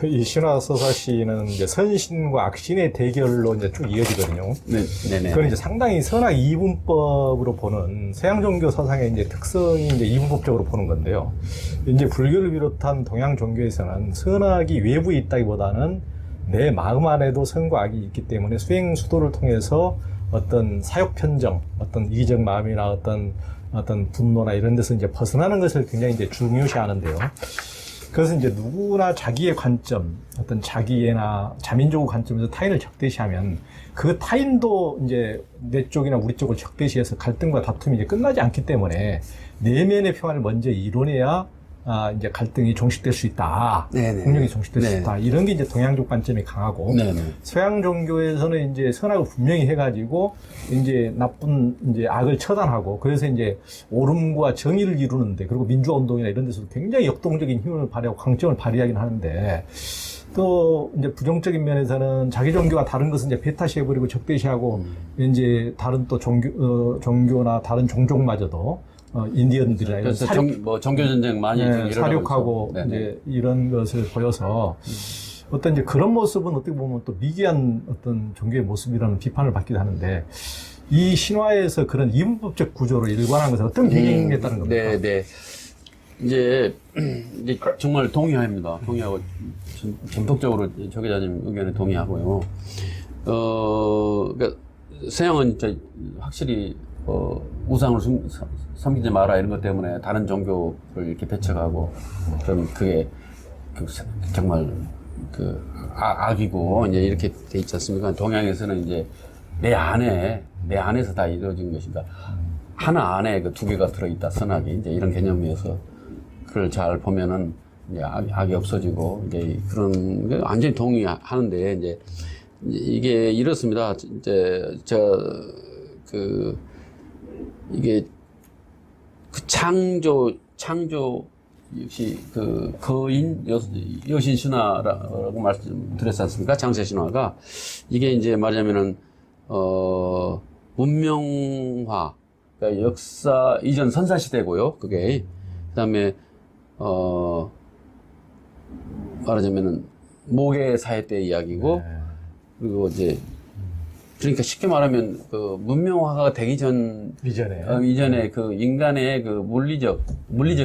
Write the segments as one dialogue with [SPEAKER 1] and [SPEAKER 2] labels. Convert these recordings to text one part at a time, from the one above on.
[SPEAKER 1] 이 신화서사시는 이제 선신과 악신의 대결로 이제 쭉 이어지거든요.
[SPEAKER 2] 네네.
[SPEAKER 1] 그건 이제 상당히 선악 이분법으로 보는 서양 종교 서상의 이제 특성이 이제 이분법적으로 보는 건데요. 이제 불교를 비롯한 동양 종교에서는 선악이 외부에 있다기보다는 내 마음 안에도 선과 악이 있기 때문에 수행 수도를 통해서 어떤 사욕 편정, 어떤 이기적 마음이나 어떤 분노나 이런 데서 이제 벗어나는 것을 굉장히 이제 중요시하는데요. 그래서 이제 누구나 자기의 관점, 어떤 자기애나 자민족 관점에서 타인을 적대시하면 그 타인도 이제 내 쪽이나 우리 쪽을 적대시해서 갈등과 다툼이 이제 끝나지 않기 때문에 내면의 평화를 먼저 이뤄내야 이제 갈등이 종식될 수 있다.
[SPEAKER 2] 네네.
[SPEAKER 1] 공력이 종식될 수
[SPEAKER 2] 네네.
[SPEAKER 1] 있다. 이런 게 이제 동양적 관점이 강하고
[SPEAKER 2] 네네.
[SPEAKER 1] 서양 종교에서는 이제 선악을 분명히 해가지고 이제 나쁜 이제 악을 처단하고 그래서 이제 옳음과 정의를 이루는데 그리고 민주화 운동이나 이런 데서도 굉장히 역동적인 힘을 발휘하고 강점을 발휘하긴 하는데 또 이제 부정적인 면에서는 자기 종교가 다른 것은 이제 배타시해버리고 적대시하고 이제 다른 또 종교나 다른 종족마저도 인디언들이나 이런
[SPEAKER 2] 그래서 종교 전쟁 많이
[SPEAKER 1] 사륙하고 이제 이런 것을 보여서 어떤 이제 그런 모습은 어떻게 보면 또 미개한 어떤 종교의 모습이라는 비판을 받기도 하는데 이 신화에서 그런 이분법적 구조를 일관한 것은 어떤 배경에 따른 겁니까?
[SPEAKER 2] 네. 이제 정말 동의합니다. 동의하고 전폭적으로 조 기자님 의견에 동의하고요. 그러니까 서양은 진짜 확실히 우상을 섬기지 마라 이런 것 때문에 다른 종교를 이렇게 배척하고 그럼 그게 정말 악이고 이제 이렇게 돼 있지 않습니까? 동양에서는 이제 내 안에서 다 이루어진 것이다. 하나 안에 그 두 개가 들어있다. 선악이 이제 이런 개념이어서 그걸 잘 보면은 이제 악이 없어지고 이제 그런 게 완전히 동의하는데 이제 이게 이렇습니다. 이제 이게 그 창조 역시 그 거인 여신 신화라고 말씀드렸지 않습니까? 장세 신화가 이게 이제 말하자면은 문명화 그러니까 역사 이전 선사 시대고요. 그게 그다음에 말하자면은 모계 사회 때 이야기고 그리고 이제 그러니까 쉽게 말하면 그 문명화가 되기 이전에 그 인간의 그 물리적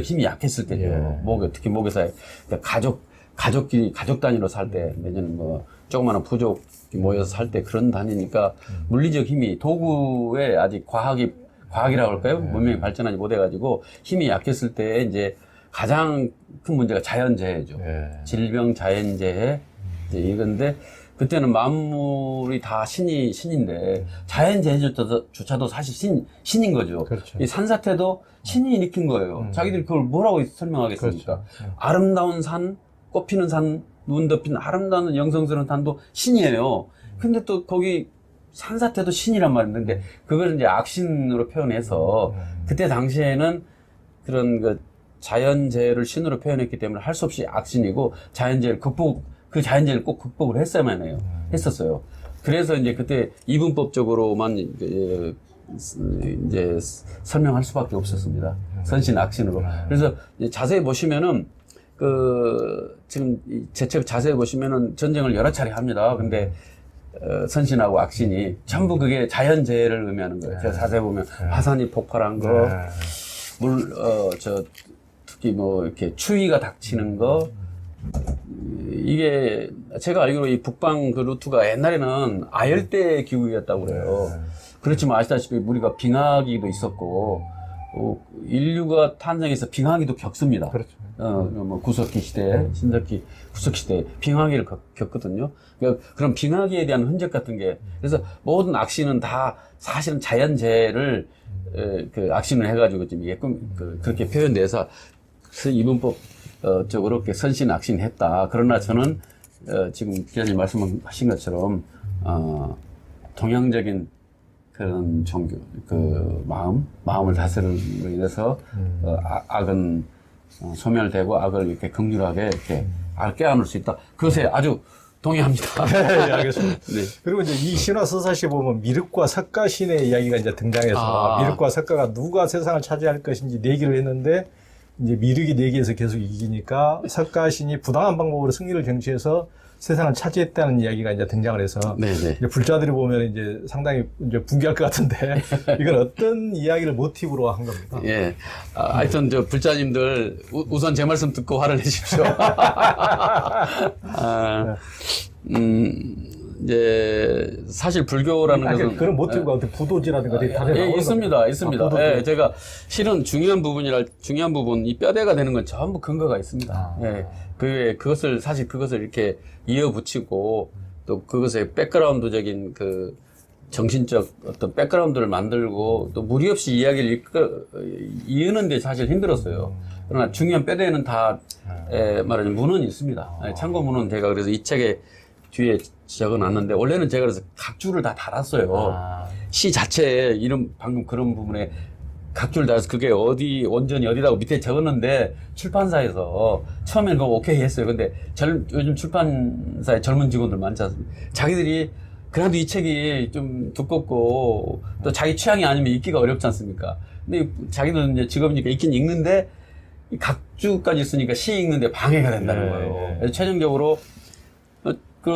[SPEAKER 2] 힘이 약했을 때죠. 특히 모계 사회 그러니까 가족 단위로 살 때 내지는 뭐 조그마한 부족이 모여서 살 때 그런 단위니까 물리적 힘이 도구에 아직 과학이라고 할까요? 문명이 발전하지 못해가지고 힘이 약했을 때 이제 가장 큰 문제가 자연재해죠. 질병, 자연재해 이제 이건데. 그때는 만물이 다 신인데 자연재해조차도 사실 신인 거죠.
[SPEAKER 1] 그렇죠.
[SPEAKER 2] 이 산사태도 신이 일으킨 거예요. 자기들이 그걸 뭐라고 설명하겠습니까?
[SPEAKER 1] 그렇죠.
[SPEAKER 2] 아름다운 산, 꽃피는 산, 눈 덮인 아름다운 영성스러운 산도 신이에요. 근데 또 거기 산사태도 신이란 말인데 그걸 이제 악신으로 표현해서 그때 당시에는 그런 그 자연재해를 신으로 표현했기 때문에 할 수 없이 악신이고 그 자연재해를 꼭 극복을 했었어요. 그래서 이제 그때 이분법적으로만 이제 설명할 수밖에 없었습니다. 선신, 악신으로. 그래서 이제 자세히 보시면은 지금 제 책 자세히 보시면은 전쟁을 여러 차례 합니다. 근데 선신하고 악신이 전부 그게 자연재해를 의미하는 거예요. 제가 자세히 보면 화산이 폭발한 거, 특히 뭐 이렇게 추위가 닥치는 거. 이게 제가 알기로 이 북방 그 루트가 옛날에는 아열대 기후였다고 그래요. 그렇지만 아시다시피 우리가 빙하기도 있었고 인류가 탄생해서 빙하기도 겪습니다.
[SPEAKER 1] 그렇죠.
[SPEAKER 2] 뭐 구석기 시대, 신석기, 구석기 시대 빙하기를 겪거든요. 그러니까 그런 빙하기에 대한 흔적 같은 게 그래서 모든 악신은 다 사실은 자연재해를 그 악신을 해가지고 좀 그렇게 표현돼서 이분법 적으로 이렇게 선신 악신 했다. 그러나 저는 지금 기자님 말씀하신 것처럼 동양적인 그런 종교 마음을 다스림으로 인해서 악은 소멸되고 악을 이렇게 긍휼하게 이렇게 꿰안을 수 있다. 그것에 아주 동의합니다.
[SPEAKER 1] 네, 알겠습니다.
[SPEAKER 2] 네.
[SPEAKER 1] 그리고 이제 이 신화 서사시에 보면 미륵과 석가신의 이야기가 이제 등장해서 미륵과 석가가 누가 세상을 차지할 것인지 내기를 했는데 이제 미륵이 내기에서 계속 이기니까 석가신이 부당한 방법으로 승리를 쟁취해서 세상을 차지했다는 이야기가 이제 등장을 해서
[SPEAKER 2] 네네.
[SPEAKER 1] 이제 불자들이 보면 이제 상당히 이제 붕괴할 것 같은데 이건 어떤 이야기를 모티브로 한 겁니까?
[SPEAKER 2] 예. 하여튼 저 불자님들 우선 제 말씀 듣고 화를 내십시오. 이제 사실 불교라는 것은
[SPEAKER 1] 그런 모티브가 어떻게 부도지라든가 되게 다른
[SPEAKER 2] 예, 있습니다.
[SPEAKER 1] 부도지.
[SPEAKER 2] 예, 제가 실은 중요한 부분 이 뼈대가 되는 건 전부 근거가 있습니다. 예. 그것을 사실 그것을 이렇게 이어붙이고 또 그것의 백그라운드적인 그 정신적 어떤 백그라운드를 만들고 또 무리 없이 이야기를 이으는데 사실 힘들었어요. 그러나 중요한 뼈대는 다 말하자면 문헌이 있습니다. 참고 문헌 제가 그래서 이 책에 뒤에 적어놨는데 원래는 제가 그래서 각주를 다 달았어요. 시 자체에 이름 방금 그런 부분에 각주를 달아서 그게 어디 원전이 어디라고 밑에 적었는데 출판사에서 처음에는 그거 오케이 했어요. 근데 요즘 출판사에 젊은 직원들 많지 않습니까? 자기들이 그래도 이 책이 좀 두껍고 또 자기 취향이 아니면 읽기가 어렵지 않습니까? 근데 자기는 이제 직업이니까 읽긴 읽는데 이 각주까지 쓰니까 시 읽는데 방해가 된다는 거예요. 그래서 최종적으로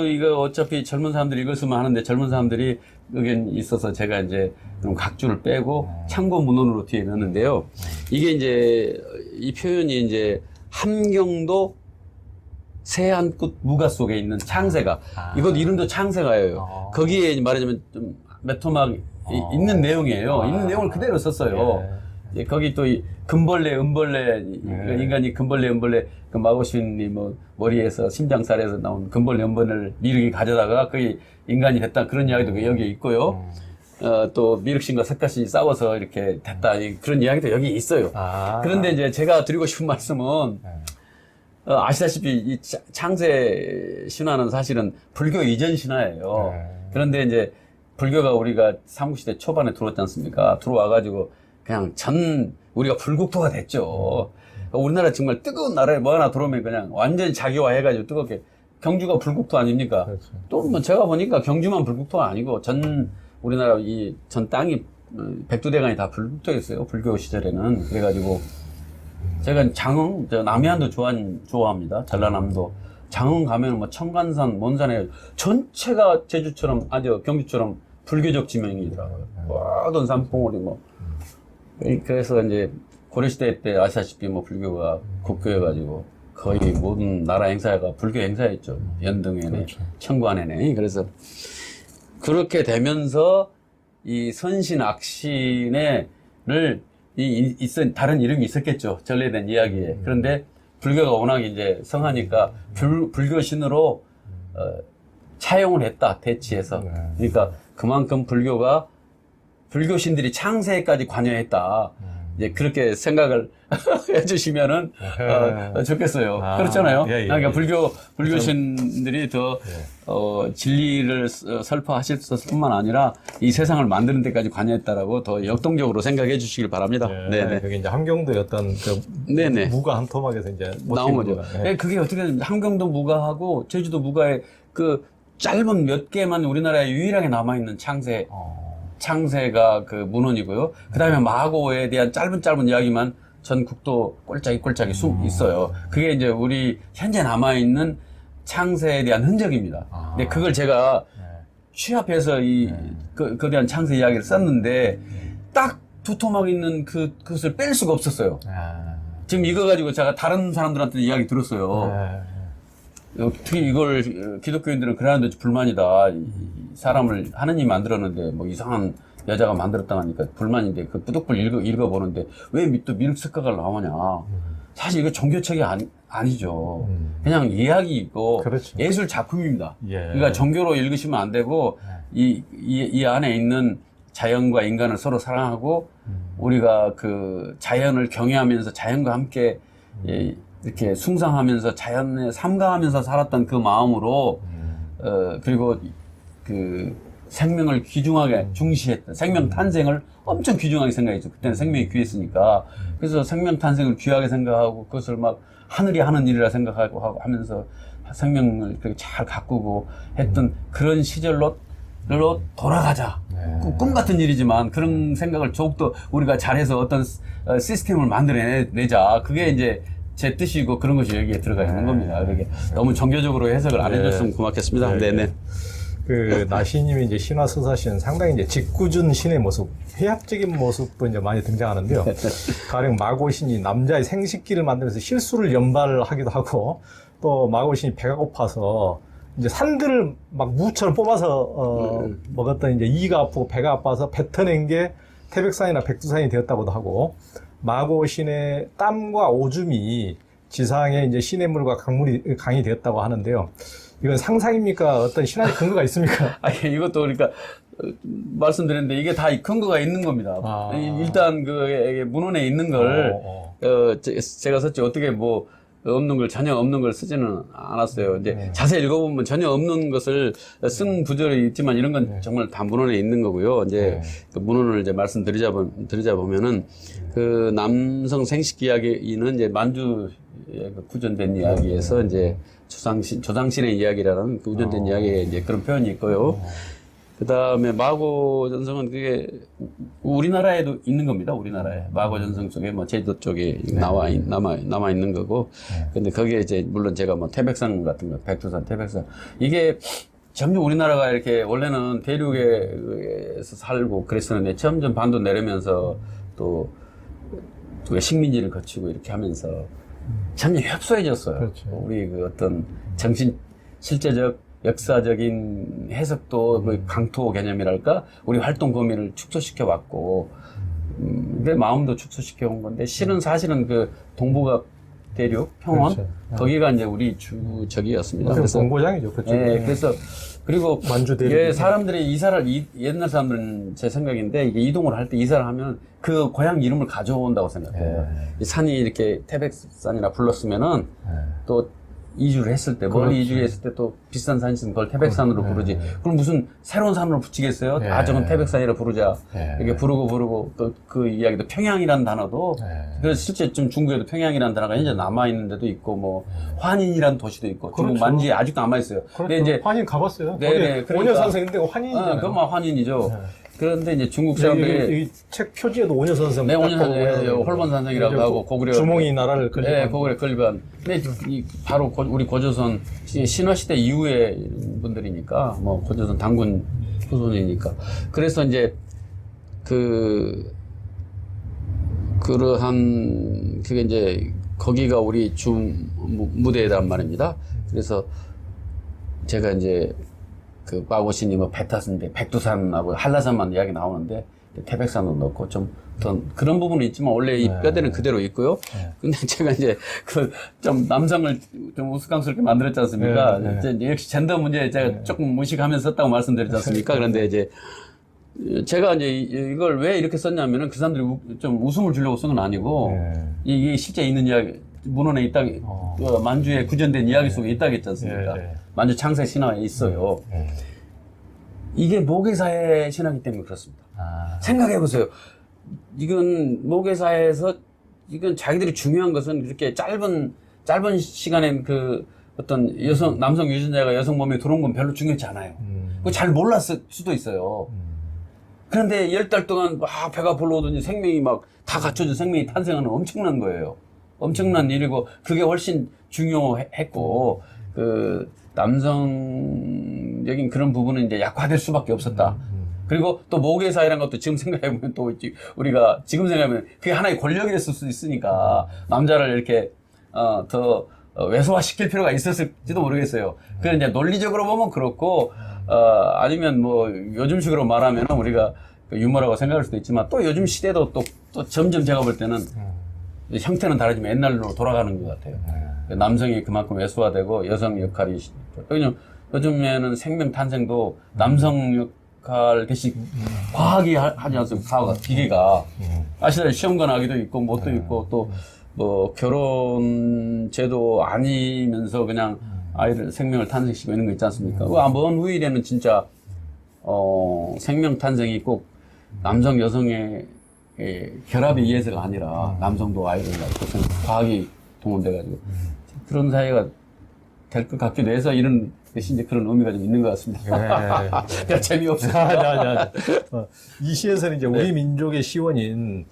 [SPEAKER 2] 이거 어차피 젊은 사람들이 읽었으면 하는데 젊은 사람들이 의견이 있어서 제가 이제 그럼 각주를 빼고 참고 문헌으로 뒤에 넣었는데요. 이게 이제 이 표현이 이제 함경도 새한꽃 무가 속에 있는 창세가 이것 이름도 창세가예요. 거기에 말하자면 좀 메토막 있는 내용이에요. 있는 내용을 그대로 썼어요. 예, 거기 또 이 금벌레, 은벌레, 인간이 금벌레, 은벌레, 그 마고신이 뭐 머리에서 심장살에서 나온 금벌레, 은벌레를 미륵이 가져다가 거기 인간이 됐다 그런 이야기도 여기에 있고요. 또 미륵신과 석가신이 싸워서 이렇게 됐다 그런 이야기도 여기 있어요. 그런데 이제 제가 드리고 싶은 말씀은 아시다시피 이 창세 신화는 사실은 불교 이전 신화예요. 그런데 이제 불교가 우리가 삼국시대 초반에 들어왔지 않습니까? 들어와가지고 그냥 우리가 불국토가 됐죠. 우리나라 정말 뜨거운 나라에 뭐 하나 들어오면 그냥 완전히 자기화해가지고 뜨겁게. 경주가 불국토 아닙니까? 그렇죠. 또 뭐 제가 보니까 경주만 불국토가 아니고 우리나라 전 땅이 백두대간이 다 불국토였어요. 불교 시절에는. 그래가지고 제가 남해안도 좋아합니다. 전라남도. 장흥 가면 뭐 청간산, 먼산에 전체가 제주처럼, 경주처럼 불교적 지명이더라고요. 모든 산봉우리 뭐. 그래서 이제 고려시대 때 아시다시피 뭐 불교가 국교여가지고 거의 모든 나라 행사가 불교 행사였죠. 연등회네, 그렇죠. 청관회네. 그래서 그렇게 되면서 이 선신, 악신을 다른 이름이 있었겠죠. 전래된 이야기에. 그런데 불교가 워낙 이제 성하니까 불교신으로 차용을 했다. 대치해서. 그러니까 그만큼 불교신들이 창세까지 관여했다. 이제 그렇게 생각을 해주시면은 좋겠어요. 그렇잖아요.
[SPEAKER 1] 예.
[SPEAKER 2] 그러니까 불교신들이 더 진리를 설파하실 뿐만 아니라 이 세상을 만드는 데까지 관여했다라고 더 역동적으로 생각해 주시길 바랍니다. 네네.
[SPEAKER 1] 그게 이제 함경도의 어떤
[SPEAKER 2] 네네.
[SPEAKER 1] 무가 한 토막에서 이제
[SPEAKER 2] 나온 거죠. 그게 어떻게 되면 함경도 무가하고 제주도 무가의 그 짧은 몇 개만 우리나라에 유일하게 남아있는 창세가 그 문헌이고요. 그 다음에 마고에 대한 짧은 이야기만 전 국도 꼴짝이 있어요. 그게 이제 우리 현재 남아있는 창세에 대한 흔적입니다. 근데 그걸 제가 취합해서 그에 대한 창세 이야기를 썼는데 딱 두 토막 있는 그것을 뺄 수가 없었어요. 지금 이거 가지고 제가 다른 사람들한테 이야기 들었어요. 특히 이걸 기독교인들은 그러는데 불만이다. 사람을 하느님이 만들었는데 뭐 이상한 여자가 만들었다 하니까 불만인데 그 뿌득불 읽어보는데 왜 또 미륵석가가 나오냐. 사실 이거 종교책이 아니죠. 그냥 이야기이고
[SPEAKER 1] 그렇죠.
[SPEAKER 2] 예술 작품입니다. 그러니까 종교로 읽으시면 안 되고 이 안에 있는 자연과 인간을 서로 사랑하고 우리가 그 자연을 경외하면서 자연과 함께 이렇게 숭상하면서 자연에 삼가하면서 살았던 그 마음으로 그리고 그 생명을 귀중하게 중시했던 생명 탄생을 엄청 귀중하게 생각했죠. 그때는 생명이 귀했으니까. 그래서 생명 탄생을 귀하게 생각하고 그것을 막 하늘이 하는 일이라 생각하고 하면서 생명을 그렇게 잘 가꾸고 했던 그런 시절로 로 돌아가자. 꿈 같은 일이지만 그런 생각을 더욱더 우리가 잘해서 어떤 시스템을 만들어내자. 그게 이제 제 뜻이고 그런 것이 여기에 들어가 있는 겁니다. 그게 너무 종교적으로 해석을 안 해줬으면 고맙겠습니다. 네네.
[SPEAKER 1] 그 나시님이 이제 신화 서사시는 상당히 이제 짓궂은 신의 모습, 회합적인 모습도 이제 많이 등장하는데요. 가령 마고신이 남자의 생식기를 만들면서 실수를 연발하기도 하고, 또 마고신이 배가 고파서 이제 산들을 막 무처럼 뽑아서 먹었던 이제 이가 아프고 배가 아파서 뱉어낸 게 태백산이나 백두산이 되었다고도 하고, 마고신의 땀과 오줌이 지상에 이제 시냇물과 강이 되었다고 하는데요. 이건 상상입니까? 어떤 신화의 근거가 있습니까?
[SPEAKER 2] 아니, 이것도 그러니까, 말씀드렸는데 이게 다 근거가 있는 겁니다. 일단 그 문헌에 있는 걸, 제가 썼지 어떻게 뭐, 없는 걸, 전혀 없는 걸 쓰지는 않았어요. 이제 자세히 읽어보면 전혀 없는 것을 쓴 구절이 있지만 이런 건 정말 다 문헌에 있는 거고요. 이제 그 문헌을 이제 말씀드리자 보면은 그 남성 생식 이야기는 이제 만주에 구전된 이야기에서 이제 조상신의 이야기라는 그 구전된 이야기에 이제 그런 표현이 있고요. 그 다음에 마고전성은 그게 우리나라에도 있는 겁니다. 우리나라에. 마고전성 쪽에 뭐 제주도 쪽에 남아 있는 거고. 근데 거기에 이제 물론 제가 뭐 태백산 같은 거, 백두산, 태백산. 이게 점점 우리나라가 이렇게 원래는 대륙에서 살고 그랬었는데 점점 반도 내려면서 또 식민지를 거치고 이렇게 하면서 점점 협소해졌어요.
[SPEAKER 1] 그렇죠.
[SPEAKER 2] 우리 그 어떤 실제적 역사적인 해석도 그 강토 개념이랄까 우리 활동 범위를 축소시켜 왔고 내 마음도 축소시켜 온 건데 실은 사실은 그 동북아 대륙 평원
[SPEAKER 1] 그렇죠.
[SPEAKER 2] 거기가 이제 우리 주적이었습니다.
[SPEAKER 1] 그래서 본고장이죠. 그렇죠.
[SPEAKER 2] 예, 그래서 그리고
[SPEAKER 1] 만주 대륙.
[SPEAKER 2] 예, 사람들이 옛날 사람들은 제 생각인데 이게 이동을 할 때 이사를 하면 그 고향 이름을 가져온다고 생각해요. 이 산이 이렇게 태백산이라 불렀으면은 또 이주를 했을 때, 멀리 이주를 했을 때 또 비싼 산이 있으면 그걸 태백산으로 부르지. 그럼 무슨 새로운 산으로 붙이겠어요? 저건 태백산이라 부르자. 이렇게 부르고 또 그 이야기도 평양이라는 단어도 그래서 실제 좀 중국에도 평양이라는 단어가 현재 남아있는 데도 있고 뭐 환인이라는 도시도 있고
[SPEAKER 1] 그렇죠.
[SPEAKER 2] 중국 만지에 아직도 남아있어요.
[SPEAKER 1] 그렇죠.
[SPEAKER 2] 근데 이제
[SPEAKER 1] 환인 가봤어요.
[SPEAKER 2] 네네.
[SPEAKER 1] 그러니까 5년 선생인데 환인이잖아요.
[SPEAKER 2] 그것만 환인이죠. 그런데 이제 중국 사람들이
[SPEAKER 1] 이 책 표지에도 오녀 선생.
[SPEAKER 2] 네, 오녀 선생, 홀본 선생이라고 하고 고구려
[SPEAKER 1] 주몽이 나라를 끌고.
[SPEAKER 2] 네, 고구려 끌간. 근데 바로 우리 고조선 신화 시대 이후의 분들이니까 뭐 고조선 당군 후손이니까. 그래서 이제 그러한 그게 이제 거기가 우리 주 무대란 말입니다. 그래서 제가 이제 그 마고신이 뭐 백두산하고 한라산만 이야기 나오는데 태백산도 넣고 좀 어떤 그런 부분은 있지만 원래 이 뼈대는 그대로 있고요. 근데 제가 이제 그 좀 남성을 좀 우스꽝스럽게 만들었지 않습니까? 이제 역시 젠더 문제 제가 조금 무식하면서 썼다고 말씀드렸지 않습니까? 그런데 이제 제가 이제 이걸 왜 이렇게 썼냐면은 그 사람들이 좀 웃음을 주려고 쓴 건 아니고 이게 실제 있는 이야기 문헌에 있다, 만주에 구전된 이야기 속에 있다겠지 않습니까? 만주 창세 신화에 있어요. 이게 모계사의 신화이기 때문에 그렇습니다. 생각해보세요. 이건 모계사에서, 이건 자기들이 중요한 것은 그렇게 짧은 시간에 그 어떤 남성 유전자가 여성 몸에 들어온 건 별로 중요하지 않아요. 그거 잘 몰랐을 수도 있어요. 그런데 10달 동안 막 배가 불러오더니 생명이 막 다 갖춰진 생명이 탄생하는 엄청난 거예요. 엄청난 일이고, 그게 훨씬 중요했고, 그, 남성적인 그런 부분은 이제 약화될 수밖에 없었다. 그리고 또 모계사이라는 것도 지금 생각해보면 또 우리가 지금 생각하면 그게 하나의 권력이 됐을 수도 있으니까 남자를 이렇게, 더 왜소화시킬 필요가 있었을지도 모르겠어요. 그래 이제 논리적으로 보면 그렇고, 아니면 뭐 요즘식으로 말하면 우리가 유머라고 생각할 수도 있지만 또 요즘 시대도 또 점점 제가 볼 때는 형태는 다르지만 옛날로 돌아가는 것 같아요. 남성이 그만큼 왜소화되고 여성 역할이 왜냐면 요즘에는 생명 탄생도 남성 역할 대신 과학이 하지 않습니까? 과학, 기계가 아시다시피 시험관하기도 있고 뭣도 있고 또 뭐 결혼 제도 아니면서 그냥 아이들 생명을 탄생시키고 있는 거 있지 않습니까? 먼 후일에는 진짜 생명 탄생이 꼭 남성 여성의 결합에 의해서가 아니라 남성도 아이를 낳고 과학이 동원돼가지고 그런 사회가 될 것 같기도 해서 이런 것이 이제 그런 의미가 좀 있는 것 같습니다. 그냥 재미없어요.
[SPEAKER 1] 이 시에서는 이제 우리 민족의 시원인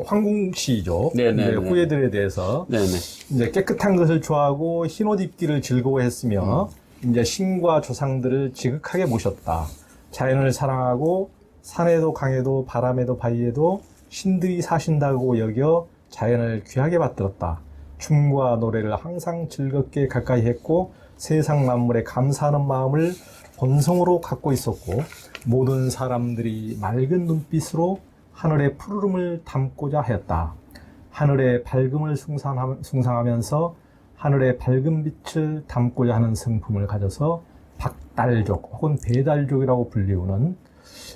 [SPEAKER 1] 황궁시죠.
[SPEAKER 2] 네네.
[SPEAKER 1] 후예들에 대해서
[SPEAKER 2] 네네.
[SPEAKER 1] 이제 깨끗한 것을 좋아하고 흰옷 입기를 즐거워했으며 이제 신과 조상들을 지극하게 모셨다. 자연을 사랑하고 산에도 강에도 바람에도 바위에도 신들이 사신다고 여겨 자연을 귀하게 받들었다. 춤과 노래를 항상 즐겁게 가까이 했고 세상 만물에 감사하는 마음을 본성으로 갖고 있었고 모든 사람들이 맑은 눈빛으로 하늘의 푸르름을 담고자 하였다. 하늘의 밝음을 숭상하면서 하늘의 밝은 빛을 담고자 하는 성품을 가져서 박달족 혹은 배달족이라고 불리우는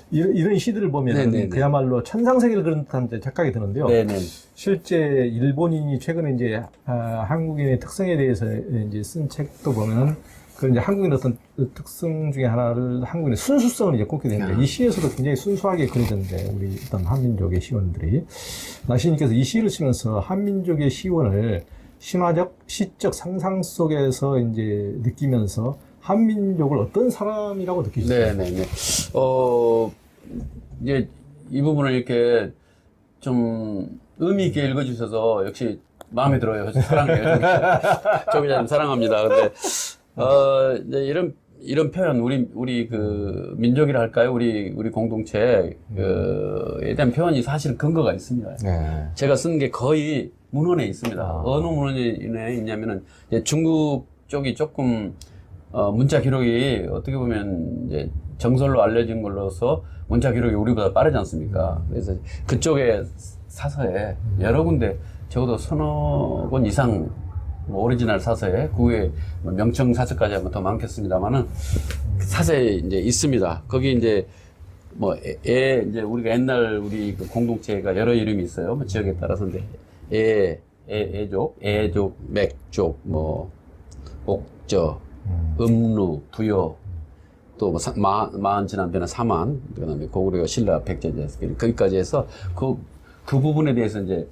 [SPEAKER 1] 이런 시들을 보면 그야말로 천상세계를 그런 듯한 착각이 드는데요.
[SPEAKER 2] 네네.
[SPEAKER 1] 실제 일본인이 최근에 이제 한국인의 특성에 대해서 이제 쓴 책도 보면은 그 이제 한국인의 어떤 특성 중에 하나를 한국인의 순수성을 이제 꼽게 되는데 이 시에서도 굉장히 순수하게 그리던데 우리 어떤 한민족의 시원들이 나시님께서 이 시를 쓰면서 한민족의 시원을 신화적, 시적 상상 속에서 이제 느끼면서 한민족을 어떤 사람이라고 느끼시나요?
[SPEAKER 2] 네네네. 이제 이 부분을 이렇게 좀 의미 있게 읽어주셔서 역시 마음에 들어요. 사랑해요. 좀 사랑합니다. 근데, 이제 이런 표현, 우리 그 민족이라 할까요? 우리 공동체에 대한 표현이 사실 근거가 있습니다.
[SPEAKER 1] 네.
[SPEAKER 2] 제가 쓴 게 거의 문헌에 있습니다. 어느 문헌에 있냐면은 이제 중국 쪽이 조금 문자 기록이 어떻게 보면 이제 정설로 알려진 걸로서 문자 기록이 우리보다 빠르지 않습니까? 그래서 그쪽의 사서에 여러 군데 적어도 서너 권 이상 뭐 오리지널 사서에 그 후에 뭐 명청 사서까지 하면 더 많겠습니다만은 사서에 이제 있습니다. 거기 이제 뭐 이제 우리가 옛날 우리 그 공동체가 여러 이름이 있어요. 뭐 지역에 따라서인데 애족, 맥족, 뭐 옥저, 음루, 부여, 또 뭐 마한 지난 변화 사만, 그다음에 고구려가 신라 백제제에서 거기까지 해서 그 부분에 대해서 이제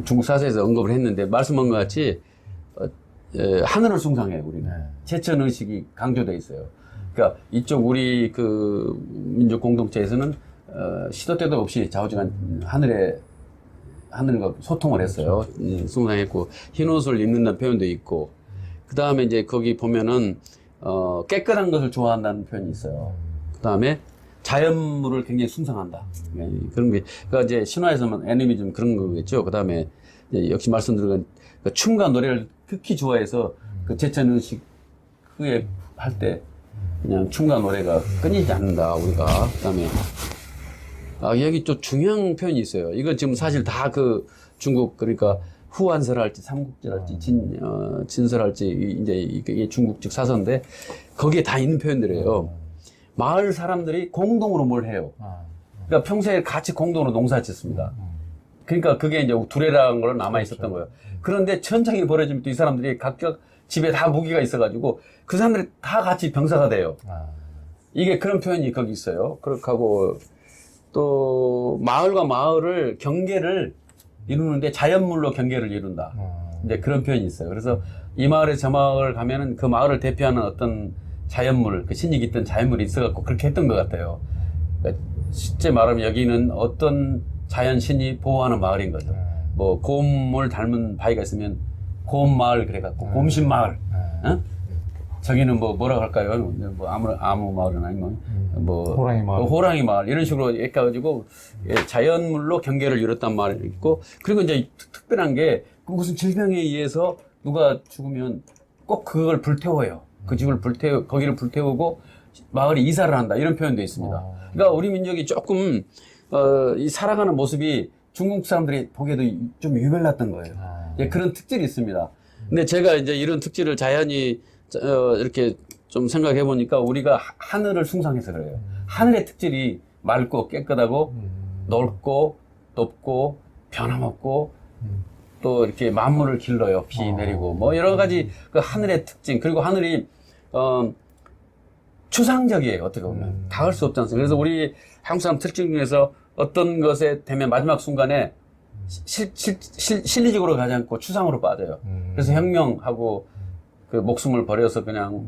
[SPEAKER 2] 중국 사서에서 언급을 했는데 말씀한 것 같이 하늘을 숭상해요 우리는. 제천 의식이 강조돼 있어요. 그러니까 이쪽 우리 그 민족 공동체에서는 시도 때도 없이 좌우지간 하늘과 소통을 했어요. 숭상했고 흰옷을 입는다는 표현도 있고. 그 다음에 이제 거기 보면은, 깨끗한 것을 좋아한다는 표현이 있어요. 그 다음에 자연물을 굉장히 숭상한다. 그런 게, 그러니까 이제 신화에서는 애니미즘 그런 거겠죠. 그 다음에 역시 말씀드린 그 춤과 노래를 극히 좋아해서 그 제천 음식 후에 할 때 그냥 춤과 노래가 끊이지 않는다, 우리가. 그 다음에, 여기 또 중요한 표현이 있어요. 이건 지금 사실 다 그 중국, 그러니까 후한설할지 삼국지랄지 진설할지 이제 이게 중국 측 사서인데 거기에 다 있는 표현들이에요. 마을 사람들이 공동으로 뭘 해요. 그러니까 평소에 같이 공동으로 농사 짓습니다. 그러니까 그게 이제 두레라는 걸로 남아 있었던 거예요. 그런데 전쟁이 벌어지면 또 이 사람들이 각각 집에 다 무기가 있어가지고 그 사람들이 다 같이 병사가 돼요. 이게 그런 표현이 거기 있어요. 그렇게 하고 또 마을과 마을을 경계를 이루는데 자연물로 경계를 이룬다. 이제 그런 표현이 있어요. 그래서 이 마을에서 저 마을 가면은 그 마을을 대표하는 어떤 자연물, 그 신이 깃든 자연물이 있어갖고 그렇게 했던 것 같아요. 그러니까 실제 말하면 여기는 어떤 자연 신이 보호하는 마을인 거죠. 뭐 곰을 닮은 바위가 있으면 곰마을 그래갖고 곰신마을. 어? 저기는 뭐라고 할까요? 뭐 아무 마을은 아니면 뭐 호랑이 마을 이런 식으로 해가지고 자연물로 경계를 이뤘단 말이 있고 그리고 이제 특별한 게 무슨 질병에 의해서 누가 죽으면 꼭 그걸 불태워요. 그 집을 거기를 불태우고 마을이 이사를 한다 이런 표현도 있습니다. 그러니까 우리 민족이 조금 이 살아가는 모습이 중국 사람들이 보기에도 좀 유별났던 거예요. 그런 특질이 있습니다. 근데 제가 이제 이런 특질을 자연히 이렇게 좀 생각해 보니까 우리가 하늘을 숭상해서 그래요. 하늘의 특질이 맑고 깨끗하고 넓고 높고 변함없고 또 이렇게 만물을 길러요. 비 내리고 뭐 여러 가지 그 하늘의 특징 그리고 하늘이 추상적이에요. 어떻게 보면 닿을 수 없지 않습니까? 그래서 우리 한국 사람 특징 중에서 어떤 것에 되면 마지막 순간에 실리적으로 가지 않고 추상으로 빠져요. 그래서 혁명하고 그 목숨을 버려서 그냥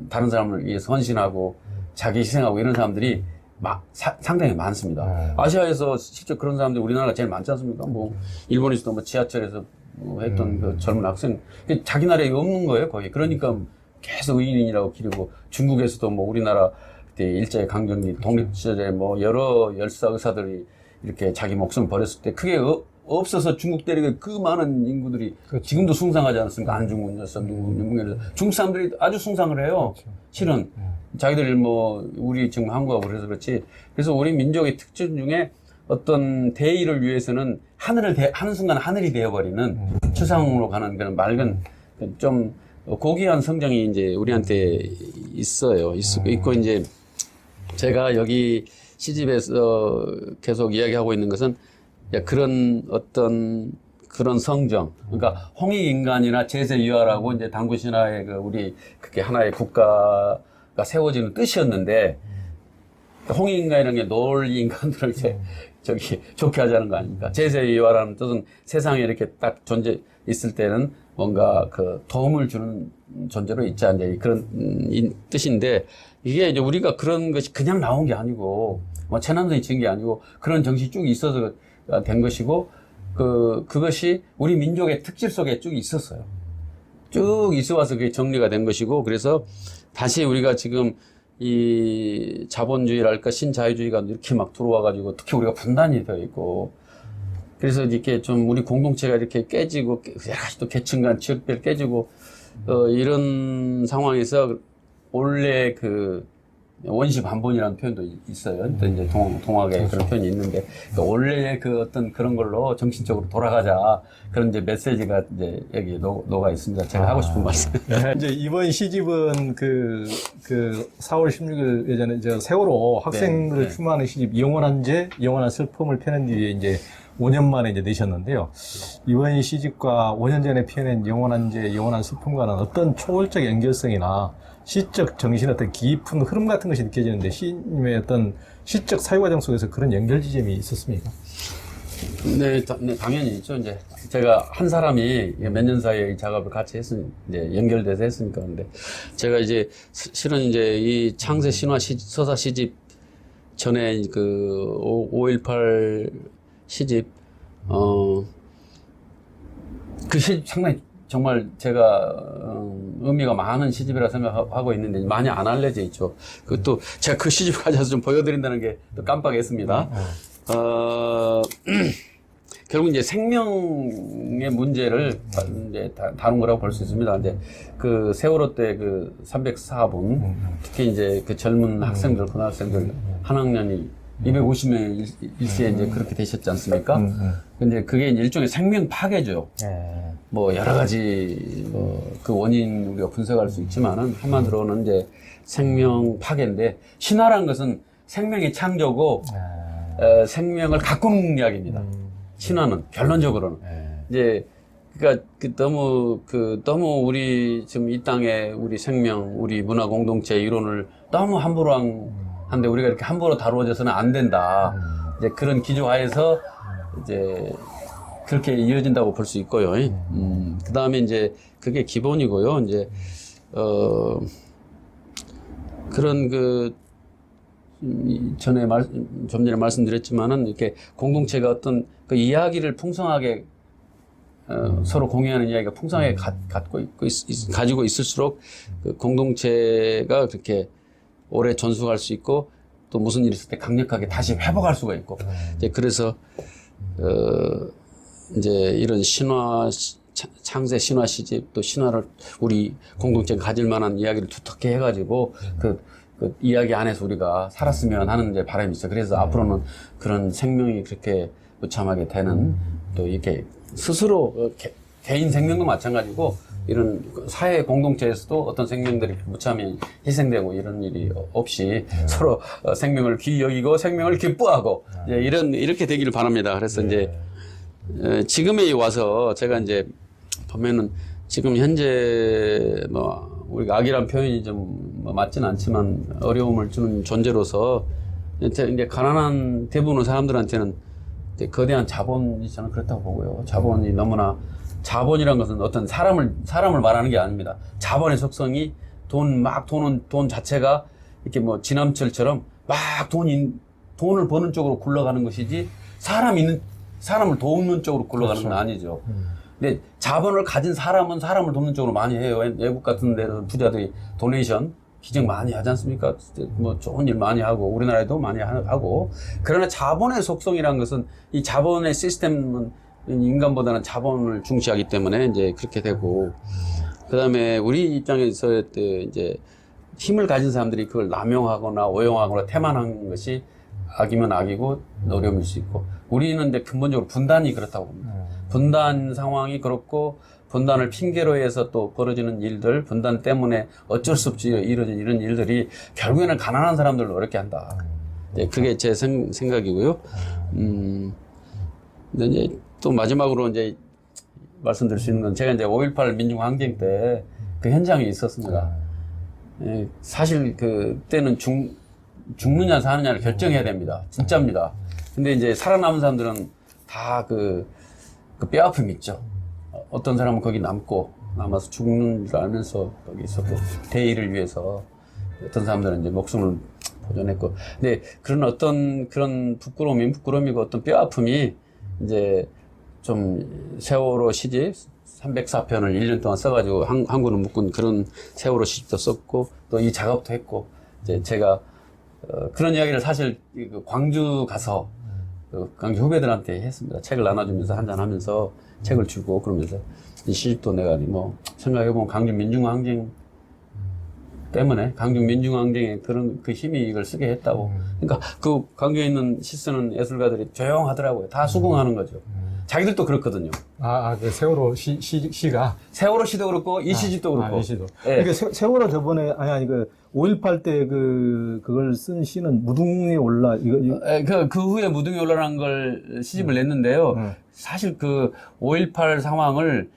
[SPEAKER 2] 다른 사람을 위해서 헌신하고 자기 희생하고 이런 사람들이 상당히 많습니다. 아시아에서 실제 그런 사람들이 우리나라가 제일 많지 않습니까? 뭐 일본에서도 뭐 지하철에서 뭐 했던 그 젊은 학생 자기 나라에 없는 거예요 거의. 그러니까 계속 의인이라고 기르고 중국에서도 뭐 우리나라 그때 일제 강점기 독립 시절에 뭐 여러 열사 의사들이 이렇게 자기 목숨을 버렸을 때 그게 없어서 중국 대륙에 그 많은 인구들이
[SPEAKER 1] 그렇죠.
[SPEAKER 2] 지금도 숭상하지 않습니까? 안중근 열사, 누구 중국 사람들이 아주 숭상을 해요.
[SPEAKER 1] 그렇죠.
[SPEAKER 2] 실은 자기들 뭐 우리 지금 한국하고 그래서 그렇지. 그래서 우리 민족의 특징 중에 어떤 대의를 위해서는 하는 순간 하늘이 되어버리는 추상으로 가는 그런 맑은 좀 고귀한 성정이 이제 우리한테 있어요. 있고 이제 제가 여기 시집에서 계속 이야기하고 있는 것은 그런 어떤 그런 성정, 그러니까 홍익인간이나 제세유화라고 이제 당군 신화의 우리 그게 하나의 국가가 세워지는 뜻이었는데 홍익인간이라는 게 논리 인간들을 이제 좋게 하자는 거 아닙니까? 제세유화라는 뜻은 세상에 이렇게 딱 존재 있을 때는 뭔가 그 도움을 주는 존재로 있지 않냐 그런 뜻인데 이게 이제 우리가 그런 것이 그냥 나온 게 아니고 뭐 최남선이 지은 게 아니고 그런 정신이 쭉 있어서 된 것이고 그것이 우리 민족의 특질 속에 쭉 있었어요. 쭉 있어 와서 그게 정리가 된 것이고 그래서 다시 우리가 지금 이 자본주의랄까 신자유주의가 이렇게 막 들어와 가지고 특히 우리가 분단이 되어 있고 그래서 이렇게 좀 우리 공동체가 이렇게 깨지고 여러 가지 또 계층 간 지역별 깨지고 이런 상황에서 원래 그 원시 반본이라는 표현도 있어요. 또 이제 동학에
[SPEAKER 1] 그렇죠.
[SPEAKER 2] 그런 표현이 있는데 그러니까 원래 그 어떤 그런 걸로 정신적으로 돌아가자 그런 이제 메시지가 이제 여기 녹아 있습니다. 제가 하고 싶은 말씀.
[SPEAKER 1] 네, 이제 이번 시집은 그 4월 16일 예전에 세월호 학생들을
[SPEAKER 2] 네.
[SPEAKER 1] 추모하는 시집 영원한 죄, 영원한 슬픔을 펴낸 뒤에 이제 5년 만에 이제 내셨는데요. 이번 시집과 5년 전에 펴낸 영원한 죄, 영원한 슬픔과는 어떤 초월적 연결성이나 시적 정신의 어떤 깊은 흐름 같은 것이 느껴지는데 시인님의 어떤 시적 사유과정 속에서 그런 연결 지점이 있었습니까?
[SPEAKER 2] 네, 당연히 있죠. 이제 제가 한 사람이 몇 년 사이에 이 작업을 같이 이제 연결돼서 했으니까. 근데 제가 이제 실은 이제 이 창세 신화 서사 시집 전에 그 5.18 시집, 그 시집 상당히 정말 제가 의미가 많은 시집이라 생각하고 있는데 많이 안 알려져 있죠. 그것도 제가 그 시집 가져서 좀 보여드린다는 게 또 깜빡했습니다. 결국 이제 생명의 문제를 이제 다룬 거라고 볼 수 있습니다. 이제 그 세월호 때 그 304분 특히 이제 그 젊은 학생들, 고등학생들 한 학년이 250명의 일시에 이제 그렇게 되셨지 않습니까? 근데 그게 이제 일종의 생명 파괴죠. 뭐 여러 가지 그 원인 우리가 분석할 수 있지만은 한마디로는 이제 생명 파괴인데 신화라는 것은 생명의 창조고 생명을 가꾸는 이야기입니다. 신화는 결론적으로는 이제 그러니까 너무 우리 지금 이 땅에 우리 생명, 우리 문화 공동체 이론을 너무 함부로 한데 우리가 이렇게 함부로 다루어져서는 안 된다. 이제 그런 기조하에서 이제 그렇게 이어진다고 볼 수 있고요. 그 다음에 이제 그게 기본이고요. 이제 그런 좀 전에 말씀드렸지만은 이렇게 공동체가 어떤 그 이야기를 풍성하게 서로 공유하는 이야기가 풍성하게 가지고 있을수록 그 공동체가 그렇게 오래 전속할 수 있고 또 무슨 일이 있을 때 강력하게 다시 회복할 수가 있고 이제 그래서 이제 이런 창세 신화 시집 또 신화를 우리 공동체가 가질 만한 이야기를 두텁게 해가지고 그 이야기 안에서 우리가 살았으면 하는 이제 바람이 있어요. 그래서 앞으로는 그런 생명이 그렇게 무참하게 되는 또 이렇게 스스로 개인 생명도 마찬가지고 이런 사회 공동체에서도 어떤 생명들이 무참히 희생되고 이런 일이 없이 서로 생명을 귀히 여기고 생명을 기뻐하고 이제 이렇게 되기를 바랍니다. 그래서 이제 지금에 와서 제가 이제 보면은 지금 현재 뭐 우리가 악이란 표현이 좀 맞지는 않지만 어려움을 주는 존재로서 이제 가난한 대부분의 사람들한테는 이제 거대한 자본이 저는 그렇다고 보고요. 자본이 너무나 자본이란 것은 어떤 사람을 말하는 게 아닙니다. 자본의 속성이 돈 자체가 이렇게 뭐 지남철처럼 막 돈을 버는 쪽으로 굴러가는 것이지 사람을 돕는 쪽으로 굴러가는 건 아니죠. 근데 자본을 가진 사람은 사람을 돕는 쪽으로 많이 해요. 외국 같은 데는 부자들이 도네이션 기증 많이 하지 않습니까? 뭐 좋은 일 많이 하고 우리나라에도 많이 하고. 그러나 자본의 속성이란 것은 이 자본의 시스템은 인간보다는 자본을 중시하기 때문에 이제 그렇게 되고, 그다음에 우리 입장에서 이제 힘을 가진 사람들이 그걸 남용하거나 오용하거나 태만한 것이 악이면 악이고 어려움일 수 있고, 우리는 이제 근본적으로 분단이 그렇다고 봅니다. 분단 상황이 그렇고, 분단을 핑계로 해서 또 벌어지는 일들, 분단 때문에 어쩔 수 없이 이루어진 이런 일들이 결국에는 가난한 사람들을 어렵게 한다. 네, 그게 제 생각이고요. 근데 이제 또 마지막으로 이제 말씀드릴 수 있는 건, 제가 이제 5.18 민중항쟁 때 그 현장에 있었습니다. 예, 사실 그때는 죽느냐 사느냐를 결정해야 됩니다. 진짜입니다. 근데 이제 살아남은 사람들은 다 그 뼈아픔이 있죠. 어떤 사람은 거기 남아서 죽는 줄 알면서 거기 있었고, 대의를 위해서. 어떤 사람들은 이제 목숨을 보존했고. 근데 그런 부끄러움이고 어떤 뼈아픔이 이제 좀 세월호 시집 304편을 1년 동안 써가지고 한군을 묶은 그런 세월호 시집도 썼고, 또 이 작업도 했고, 이제 제가 그런 이야기를 사실 광주 가서 광주 후배들한테 했습니다. 책을 나눠주면서 한잔하면서 책을 주고 그러면서 이 시집도 내가 뭐 생각해보면 강주 민중항쟁 때문에, 강주 민중항쟁의 그 힘이 이걸 쓰게 했다고. 그러니까 그 광주에 있는 시 쓰는 예술가들이 조용하더라고요. 다 수긍하는 거죠. 자기들도 그렇거든요.
[SPEAKER 1] 그 세월호 시가?
[SPEAKER 2] 세월호 시도 그렇고, 이 시집도 그렇고.
[SPEAKER 1] 이 시도.
[SPEAKER 2] 네.
[SPEAKER 1] 그러니까 세월호 저번에, 5.18 때 그걸 쓴 시는 무등에 올라,
[SPEAKER 2] 그 후에 무등에 올라간 걸 시집을 냈는데요. 사실 그 5.18 상황을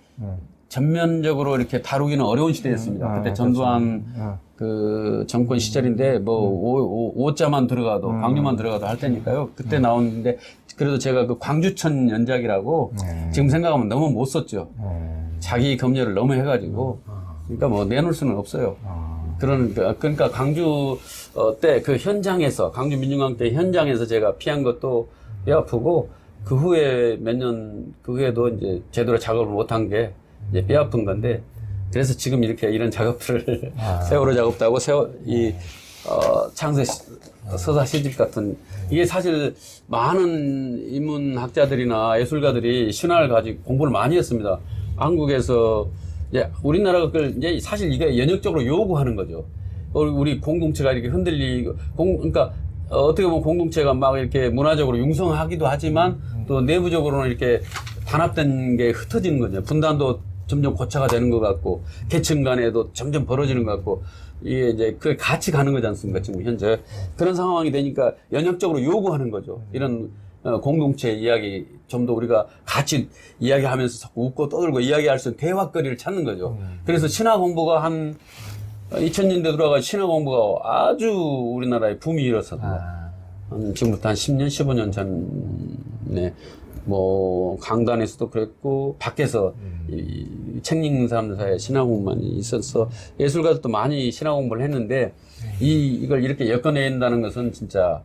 [SPEAKER 2] 전면적으로 이렇게 다루기는 어려운 시대였습니다. 그때 전두환 그 정권 시절인데, 뭐, 오자만 들어가도, 광주만 들어가도 할 테니까요. 그때 나오는데, 그래도 제가 그 광주천 연작이라고 지금 생각하면 너무 못 썼죠. 자기 검열을 너무 해가지고. 그러니까 뭐 내놓을 수는 없어요. 그러니까 광주 때 그 현장에서, 광주 민중항 때 현장에서 제가 피한 것도 뼈 아프고, 그 후에 그 후에도 이제 제대로 작업을 못한 게 이제 뼈 아픈 건데, 그래서 지금 이런 작업들을 세월호 작업도 하고, 창세 서사 시집 같은, 이게 사실 많은 인문학자들이나 예술가들이 신화를 가지고 공부를 많이 했습니다. 한국에서 이제 우리나라가 그걸 이제 사실 이게 연역적으로 요구하는 거죠. 우리 공동체가 이렇게 흔들리고, 그러니까 어떻게 보면 공동체가 막 이렇게 문화적으로 융성하기도 하지만 또 내부적으로는 이렇게 단합된 게 흩어지는 거죠. 분단도 점점 고착화 되는 것 같고, 계층 간에도 점점 벌어지는 것 같고, 이게 이제 그 같이 가는 거지 않습니까, 지금 현재. 그런 상황이 되니까 연역적으로 요구하는 거죠. 이런 공동체 이야기, 좀 더 우리가 같이 이야기하면서 자꾸 웃고 떠들고 이야기할 수 있는 대화거리를 찾는 거죠. 그래서 신화 공부가 2000년대 들어가 신화 공부가 아주 우리나라에 붐이 일었습니다. 지금부터 한 10년, 15년 전에 뭐 강단에서도 그랬고, 밖에서 책 읽는 사람들 사이에 신화 공부만 있어서 예술가들도 많이 신화 공부를 했는데, 이걸 이렇게 엮어낸다는 것은 진짜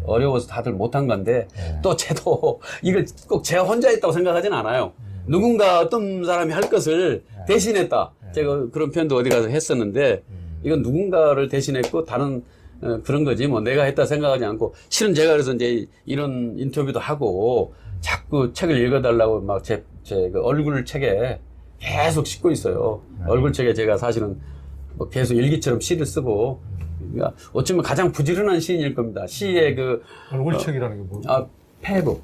[SPEAKER 2] 어려워서 다들 못한 건데, 또 저도 이걸 꼭 제가 혼자 했다고 생각하진 않아요. 누군가 어떤 사람이 할 것을 대신했다. 제가 그런 표현도 어디 가서 했었는데, 이건 누군가를 대신했고 다른 그런 거지, 뭐 내가 했다 생각하지 않고, 실은 제가 그래서 이제 이런 인터뷰도 하고 자꾸 책을 읽어달라고 막 그 얼굴 책에 계속 싣고 있어요. 얼굴 책에 제가 사실은 뭐 계속 일기처럼 시를 쓰고, 그러니까 어쩌면 가장 부지런한 시인일 겁니다. 시의
[SPEAKER 1] 얼굴 책이라는 게 뭐?
[SPEAKER 2] 페이스북.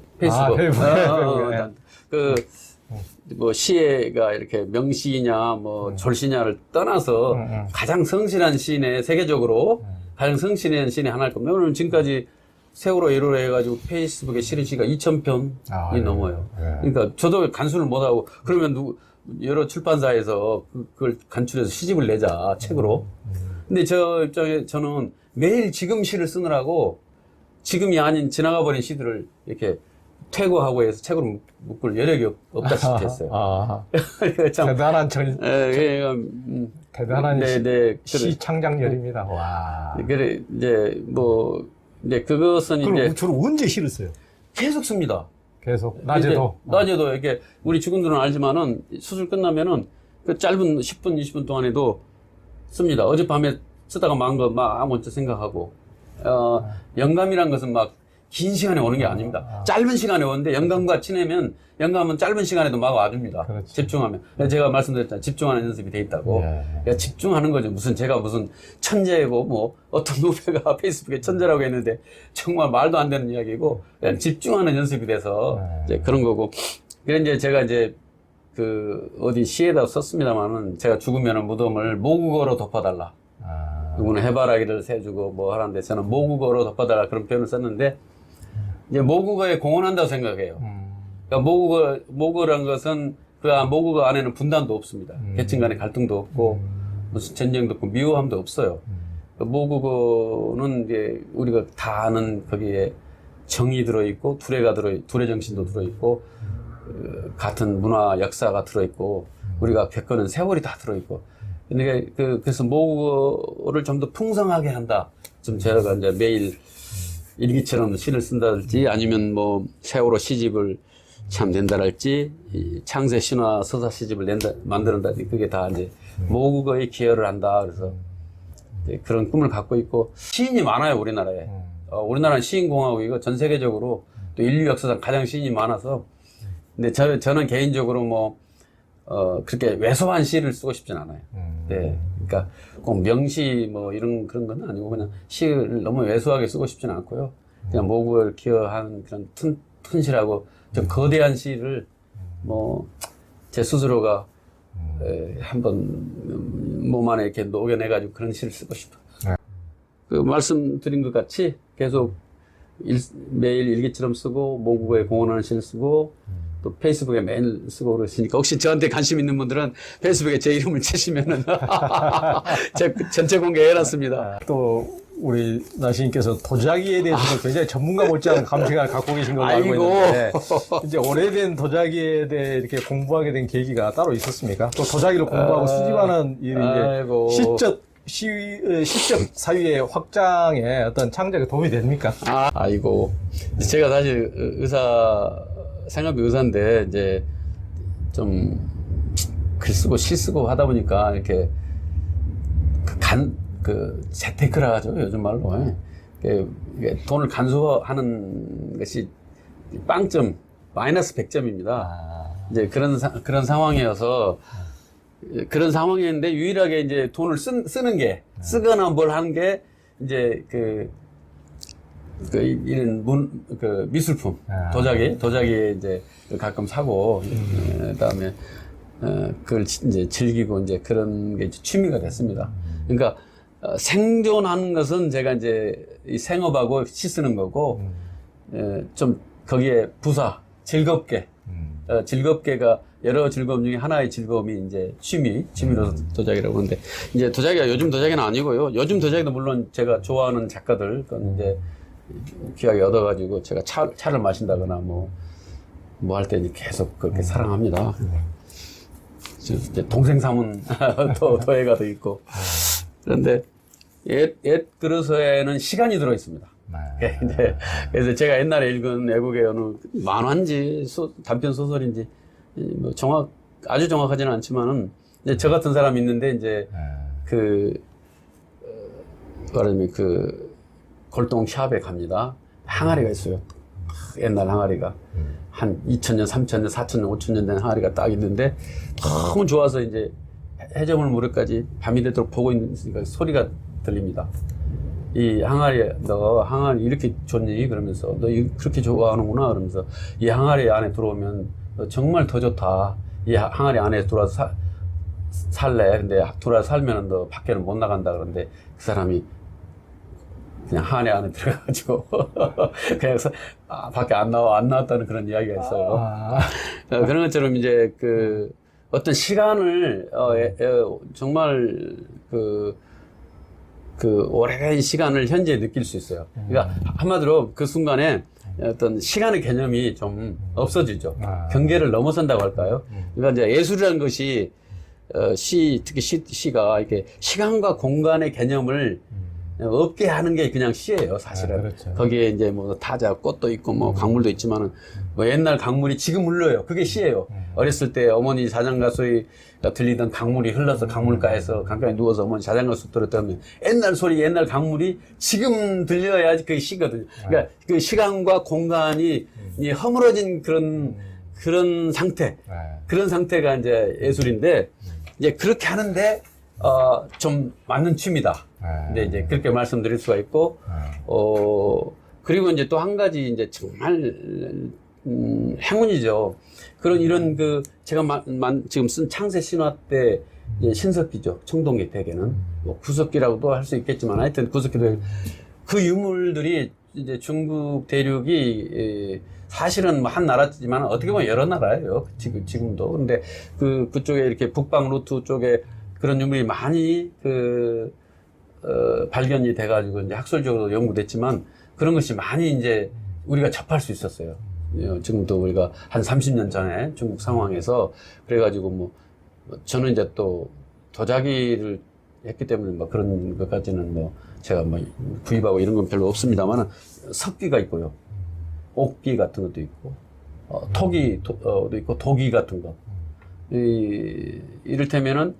[SPEAKER 2] 뭐 시가 이렇게 명시냐 뭐 졸시냐를 떠나서 가장 성실한 시인의 세계적으로 가장 성실한 시인의 하나일 겁니다. 오늘 지금까지 세월호 1호로 해가지고 페이스북에 실은 시가 2,000편이 넘어요. 그러니까 저도 간수를 못하고, 그러면 여러 출판사에서 그걸 간추려서 시집을 내자, 책으로. 근데 저 입장에 저는 매일 지금 시를 쓰느라고 지금이 아닌 지나가 버린 시들을 이렇게 퇴고하고 해서 책으로 묶을 여력이 없다시피 했어요.
[SPEAKER 1] 참 대단한 대단한 시 창작열입니다. 와.
[SPEAKER 2] 그래, 이제 그것은 이제.
[SPEAKER 1] 주로 언제 시를 써요?
[SPEAKER 2] 계속 씁니다.
[SPEAKER 1] 계속? 낮에도?
[SPEAKER 2] 낮에도, 이렇게, 우리 직원들은 알지만은, 수술 끝나면은, 그 짧은 10분, 20분 동안에도 씁니다. 어젯밤에 쓰다가 망한 거 막 아무것도 생각하고, 영감이란 것은 막, 긴 시간에 오는 게 아닙니다. 짧은 시간에 오는데 영감과 친하면 영감은 짧은 시간에도 막 와줍니다.
[SPEAKER 1] 그렇지.
[SPEAKER 2] 집중하면. 제가 말씀드렸잖아요. 집중하는 연습이 돼 있다고. 그러니까 집중하는 거죠. 제가 무슨 천재고 뭐 어떤 후배가 페이스북에 천재라고 했는데 정말 말도 안 되는 이야기고 그냥 집중하는 연습이 돼서 이제 그런 거고. 그래 이제 제가 이제 어디 시에다 썼습니다만은 제가 죽으면은 무덤을 모국어로 덮어달라. 누구는 해바라기를 세주고 뭐 하는데 저는 모국어로 덮어달라 그런 표현을 썼는데 이제 모국어에 공헌한다고 생각해요. 그러니까 모국어란 것은 모국어 안에는 분단도 없습니다. 계층 간의 갈등도 없고 무슨 전쟁도 없고 미워함도 없어요. 모국어는 이제 우리가 다 아는 거기에 정이 들어있고 두레 정신도 들어있고 같은 문화 역사가 들어있고 우리가 겪어낸 세월이 다 들어있고 근데 그래서 모국어를 좀 더 풍성하게 한다. 좀 제가 이제 매일 일기처럼 시를 쓴다랄지 아니면 뭐 세월호 시집을 참 낸다랄지 창세 신화 서사 시집을 만드는다랄지 그게 다 이제 모국어에 기여를 한다. 그래서 이제 그런 꿈을 갖고 있고 시인이 많아요 우리나라에. 우리나라는 시인공화국이고 전 세계적으로 또 인류 역사상 가장 시인이 많아서 근데 저는 개인적으로 뭐 그렇게 왜소한 시를 쓰고 싶진 않아요. 네. 그러니까 꼭 명시 뭐 그런 건 아니고 그냥 시를 너무 왜소하게 쓰고 싶진 않고요. 그냥 모국어를 기여한 그런 튼실하고 좀 거대한 시를 뭐 제 스스로가 한번 몸 안에 이렇게 녹여내가지고 그런 시를 쓰고 싶어요. 그 말씀드린 것 같이 계속 매일 일기처럼 쓰고 모국어에 공헌하는 시를 쓰고 또 페이스북에 매일 쓰고 그러시니까 혹시 저한테 관심 있는 분들은 페이스북에 제 이름을 치시면은 제 전체 공개해놨습니다.
[SPEAKER 1] 또 우리 나시님께서 도자기에 대해서는 굉장히 전문가 못지않은 감식을 갖고 계신 걸로 알고 있는데 이제 오래된 도자기에 대해 이렇게 공부하게 된 계기가 따로 있었습니까? 또 도자기를 공부하고 수집하는 일이 이제 시적 사유의 확장에 어떤 창작에 도움이 됩니까?
[SPEAKER 2] 제가 사실 생업이 의사인데, 이제, 좀, 글 쓰고 시 쓰고 하다 보니까, 이렇게, 재테크라 하죠, 요즘 말로. 이게 돈을 간소화하는 것이 빵점, 마이너스 100점입니다. 이제 그런 상황이어서, 그런 상황이었는데, 유일하게 이제 돈을 쓰는 게, 쓰거나 뭘 하는 게, 이제 이런 미술품, 도자기 이제 가끔 사고, 그다음에, 그걸 이제 즐기고 이제 그런 게 이제 취미가 됐습니다. 그러니까, 생존하는 것은 제가 이제 이 생업하고 시 쓰는 거고, 좀 거기에 즐겁게가 여러 즐거움 중에 하나의 즐거움이 이제 취미로 도자기라고 하는데, 이제 도자기가 요즘 도자기는 아니고요. 요즘 도자기도 물론 제가 좋아하는 작가들, 그건 이제 귀하게 얻어가지고 제가 차를 마신다거나 뭐 할 때 계속 그렇게 사랑합니다. 이제 동생 삼은 도예가도 있고. 그런데 옛 그릇에는 시간이 들어 있습니다. 그래서 제가 옛날에 읽은 외국의 어느 만화인지 단편 소설인지 뭐 아주 정확하지는 않지만은 이제 저 같은 사람이 있는데 이제 말하자면 골동 샵에 갑니다. 항아리가 있어요. 옛날 항아리가. 한 2000년, 3000년, 4000년, 5000년 된 항아리가 딱 있는데 너무 좋아서 이제 해저물 무렵까지 밤이 되도록 보고 있으니까 소리가 들립니다. 너 항아리 이렇게 좋니? 그러면서 너 그렇게 좋아하는구나. 그러면서 이 항아리 안에 들어오면 너 정말 더 좋다. 이 항아리 안에 들어와서 살래. 근데 들어와서 살면 너 밖에는 못 나간다. 그런데 그 사람이 그냥 항아리 안에 들어가가지고 그냥 밖에 안 나왔다는 그런 이야기가 있어요. 그런 것처럼 이제 어떤 시간을 정말 오래된 시간을 현재 느낄 수 있어요. 그러니까 한마디로 그 순간에 어떤 시간의 개념이 좀 없어지죠.
[SPEAKER 1] 아.
[SPEAKER 2] 경계를 넘어선다고 할까요? 그러니까 이제 예술이라는 것이 특히 시가 이렇게 시간과 공간의 개념을 없게 하는 게 그냥 시예요, 사실은.
[SPEAKER 1] 아, 그렇죠.
[SPEAKER 2] 거기에 이제 뭐 타자, 꽃도 있고 뭐 강물도 있지만은 뭐 옛날 강물이 지금 흘러요. 그게 시예요. 어렸을 때 어머니 자장가 소리가 들리던 강물이 흘러서 강물가에서 강가에 누워서 어머니 자장가 속 들었다면 옛날 소리, 옛날 강물이 지금 들려야지 그게 시거든요. 그러니까 그 시간과 공간이 이 허물어진 그런 상태, 그런 상태가 이제 예술인데 이제 그렇게 하는데 좀 맞는 취미다. 근데 이제 그렇게 말씀드릴 수가 있고, 그리고 이제 또 한 가지 이제 정말, 행운이죠. 이런 제가 지금 쓴 창세 신화 때 이제 신석기죠. 청동기 대개는. 뭐 구석기라고도 할 수 있겠지만 하여튼 구석기도 그 유물들이 이제 중국 대륙이 사실은 뭐 한 나라지만 어떻게 보면 여러 나라예요. 지금도. 근데 그쪽에 이렇게 북방 루트 쪽에 그런 유물이 많이 발견이 돼가지고 이제 학술적으로 연구됐지만 그런 것이 많이 이제 우리가 접할 수 있었어요. 지금도 우리가 한 30년 전에 중국 상황에서 그래가지고 뭐 저는 이제 또 도자기를 했기 때문에 뭐 그런 것까지는 뭐 제가 뭐 구입하고 이런 건 별로 없습니다만 석기가 있고요. 옥기 같은 것도 있고, 토기도 있고, 도기 같은 거. 이를테면은,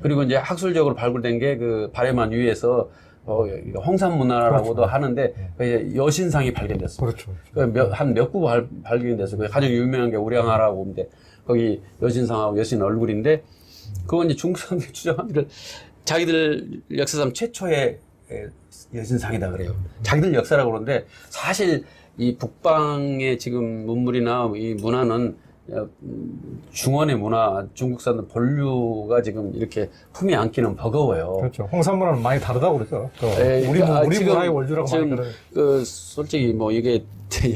[SPEAKER 2] 그리고 이제 학술적으로 발굴된 게 바레만 위에서, 홍산 문화라고도
[SPEAKER 1] 그렇죠.
[SPEAKER 2] 하는데, 이제 여신상이 발견됐어요.
[SPEAKER 1] 그렇죠.
[SPEAKER 2] 한 몇 구 발견됐어요. 가장 유명한 게 우량하라고 하는데, 거기 여신상하고 여신 얼굴인데, 그건 이제 중국 사람들이 주장하기를 자기들 역사상 최초의 여신상이다 그래요. 자기들 역사라고 그러는데, 사실 이 북방의 지금 문물이나 이 문화는 중원의 문화, 중국산 본류가 지금 이렇게 품이 안기는 버거워요.
[SPEAKER 1] 그렇죠. 홍산문화는 많이 다르다고 그러죠. 우리
[SPEAKER 2] 지금
[SPEAKER 1] 문화의 원주라고 많이 그러죠.
[SPEAKER 2] 솔직히 뭐 이게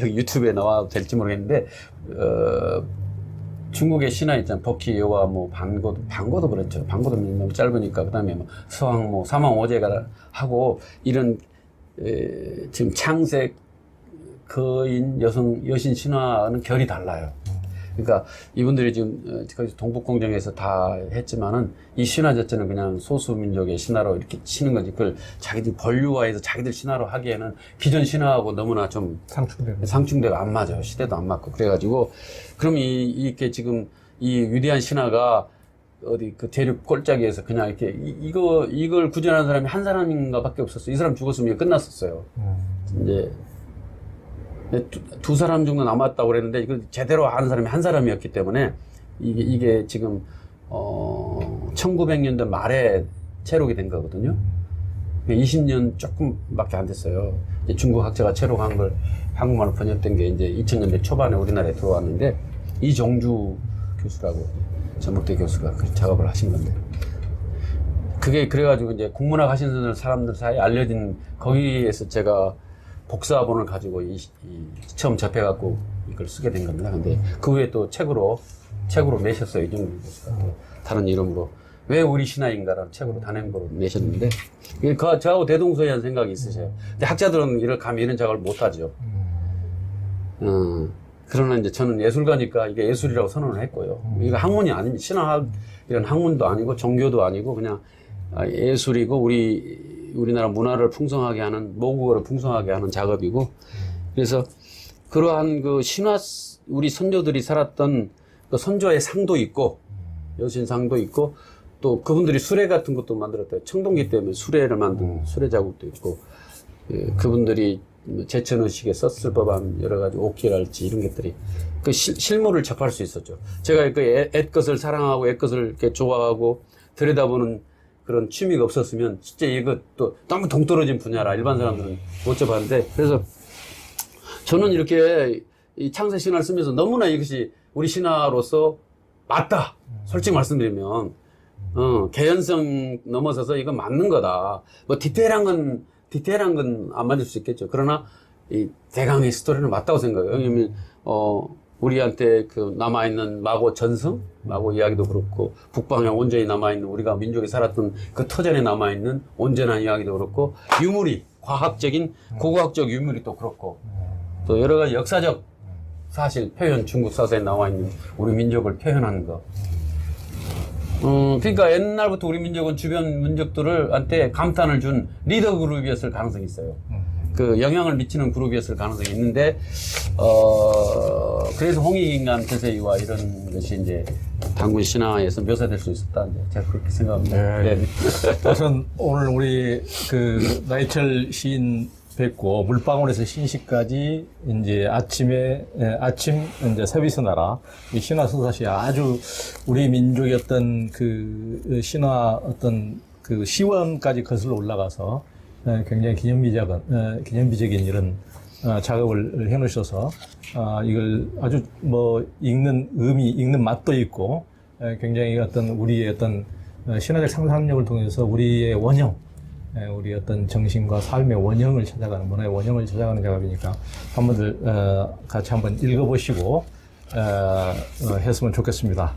[SPEAKER 2] 여기 유튜브에 나와도 될지 모르겠는데, 중국의 신화 있잖아요. 버키여와 뭐 반고도 그렇죠. 반고도 너무 짧으니까. 그 다음에 뭐 서왕, 뭐 사망오제가 하고 이런, 지금 창세, 거인 여신 신화는 결이 달라요. 그러니까 이분들이 지금 동북공정에서 다 했지만은 이 신화 자체는 그냥 소수민족의 신화로 이렇게 치는 거지. 그걸 자기들 본류화해서 자기들 신화로 하기에는 기존 신화하고 너무나 좀 상충되고 안 맞아요. 시대도 안 맞고. 그래가지고 그럼 이렇게 지금 이 위대한 신화가 어디 대륙 골짜기에서 그냥 이렇게 이걸 구현한 사람이 한 사람인가 밖에 없었어요. 이 사람 죽었으면 끝났었어요. 이제 두 사람 정도 남았다고 그랬는데, 이거 제대로 아는 사람이 한 사람이었기 때문에, 이게 지금, 1900년대 말에 체록이 된 거거든요. 20년 조금밖에 안 됐어요. 이제 중국 학자가 체록한 걸 한국말로 번역된 게 이제 2000년대 초반에 우리나라에 들어왔는데, 이종주 교수라고, 전북대 교수가 그 작업을 하신 건데. 그게 그래가지고 이제 국문학 하시는 사람들 사이에 알려진, 거기에서 제가 복사본을 가지고 처음 접해갖고 이걸 쓰게 된 겁니다. 근데 그 후에 또 책으로 내셨어요. 이종규 교수가. 다른 이름으로. 왜 우리 신화인가라는 책으로 단행본으로 내셨는데, 저하고 대동소이한 생각이 있으세요. 근데 학자들은 이런 작업을 못하죠. 그러나 이제 저는 예술가니까 이게 예술이라고 선언을 했고요. 이거 학문이 아닙니다. 신화학, 이런 학문도 아니고 종교도 아니고 그냥 예술이고 우리나라 문화를 풍성하게 하는, 모국어를 풍성하게 하는 작업이고, 그래서 그러한 우리 선조들이 살았던 선조의 상도 있고, 여신상도 있고, 또 그분들이 수레 같은 것도 만들었대요. 청동기 때문에 수레를 만든 수레 자국도 있고, 그분들이 제천의식에 썼을 법한 여러 가지 옥기랄지 이런 것들이 실물을 접할 수 있었죠. 제가 옛것을 사랑하고 옛것을 이렇게 좋아하고 들여다보는 그런 취미가 없었으면 진짜 이것도 너무 동떨어진 분야라 일반 사람들은 못 접하는데, 그래서 저는 이렇게 이 창세 신화를 쓰면서 너무나 이것이 우리 신화로서 맞다. 솔직히 말씀드리면 개연성 넘어서서 이건 맞는 거다. 뭐 디테일한 건 안 맞을 수 있겠죠. 그러나 이 대강의 스토리는 맞다고 생각해요. 왜냐면 우리한테 남아있는 마고 전승, 마고 이야기도 그렇고, 북방에 온전히 남아있는 우리가 민족이 살았던 그 터전에 남아있는 온전한 이야기도 그렇고, 유물이, 과학적인, 고고학적 유물이 또 그렇고, 또 여러 가지 역사적 사실 표현, 중국 사서에 나와 있는 우리 민족을 표현하는 거. 그러니까 옛날부터 우리 민족은 주변 민족들한테 감탄을 준 리더 그룹이었을 가능성이 있어요. 그 영향을 미치는 그룹이었을 가능성이 있는데, 그래서 홍익인간 태세이와 이런 것이 이제 단군 신화에서 묘사될 수 있었다. 이제 제가 그렇게 생각합니다.
[SPEAKER 1] 네. 우선 오늘 우리 그 나이철 시인 뵙고 물방울에서 신시까지 이제 아침 이제 서비스 나라 이 신화 서사시 아주 우리 민족의 어떤 그 신화 어떤 그 시원까지 거슬러 올라가서 굉장히 기념비적인 이런 작업을 해놓으셔서 이걸 아주 뭐 읽는 맛도 있고 굉장히 어떤 우리의 어떤 신화적 상상력을 통해서 우리의 원형, 우리 어떤 정신과 삶의 원형을 찾아가는, 문화의 원형을 찾아가는 작업이니까 한번들 같이 한번 읽어보시고 했으면 좋겠습니다.